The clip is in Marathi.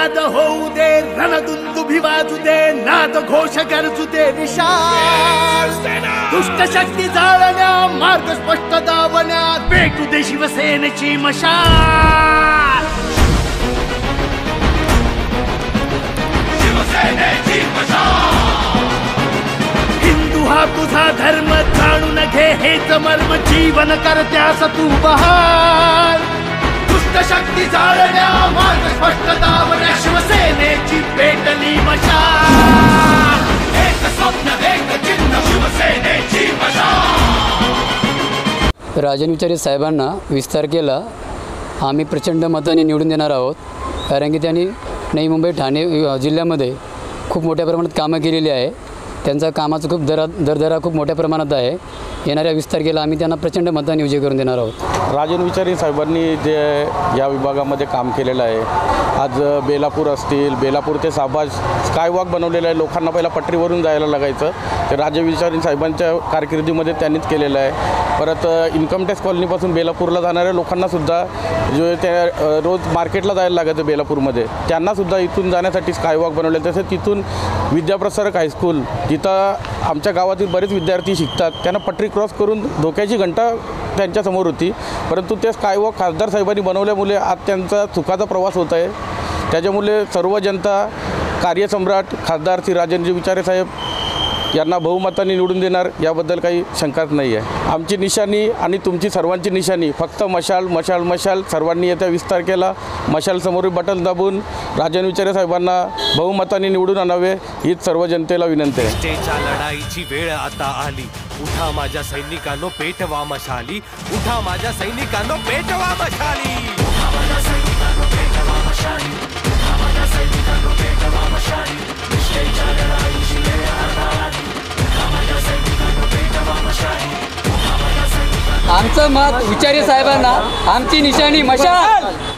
नाद होऊ दे, रणदुंदुभी वाजू दे, नाद घोष गरजू दे विशाल. दुष्ट शक्ती जाळण्या, मार्ग स्पष्ट दावण्या, पेटू दे शिवसेनेची मशाल. शिवसेनेची मशाल. हिंदू हा तुझा धर्म, जाणून घे हेच मर्म, जीवन करत्यास तू बहाल. दुष्ट शक्ती जाळण्या, मार्ग स्पष्ट दावण्या, शिवसेनेची पेटली मशाल. एक स्वप्न एक चिन्ह, शिवसेनेची मशाल. राजन विचारे साहेबांना विस्तार केला आम्ही प्रचंड मताने निवडून देणार आहोत. कारण की त्यांनी नवी मुंबई ठाणे जिल्ह्यामध्ये खूप मोठ्या प्रमाणात कामं केलेली आहे. त्यांचा कामाचं खूप दरदरा खूप मोठ्या प्रमाणात आहे. येणाऱ्या विस्तार केला आम्ही त्यांना प्रचंड मताने विजय करून देणार आहोत. राजन विचारे साहेबांनी जे या विभागामध्ये काम केलेलं आहे, आज बेलापूर असतील, बेलापूर ते साबाज स्कायवॉक बनवलेलं आहे. लोकांना पहिला पटरीवरून जायला लागायचं, ते राजन विचारे साहेबांच्या कारकिर्दीमध्ये त्यांनीच केलेलं आहे. परत इन्कम टॅक्स कॉलनीपासून बेलापूरला जाणाऱ्या लोकांनासुद्धा जो त्या रोज मार्केटला जायला लागायचं बेलापूरमध्ये, त्यांनासुद्धा इथून जाण्यासाठी स्कायवॉक बनवले. तसेच तिथून विद्याप्रसारक हायस्कूल, तिथं आमच्या गावातील बरेच विद्यार्थी शिकतात, त्यांना पटरी क्रॉस करून धोक्याची घंटा त्यांच्यासमोर होती. परंतु ते स्कायवॉक खासदार साहेबांनी बनवल्यामुळे आज त्यांचा सुखाचा प्रवास होत आहे. त्याच्यामुळे सर्व जनता कार्यसम्राट खासदार श्री राजनजी विचारे साहेब यांना बहुमताने निवडून देणार, याबद्दल काही शंकाच नाही आहे. आमची निशाणी आणि तुमची सर्वांची निशाणी फक्त मशाल मशाल मशाल. सर्वांनी येत्या विस्तार केला, मशालसमोर बटन दाबून राजन विचारे साहेबांना बहुमताने निवडून आणावे, हीच सर्व जनतेला विनंती आहे. निष्ठेच्या लढाईची वेळ आता आली, उठा माझ्या सैनिकांनो पेटवा मशाली, उठा माझ्या सैनिकांनो पेटवा मशाली. आमचं मत विचारे साहेबांना, आमची निशाणी मशाल.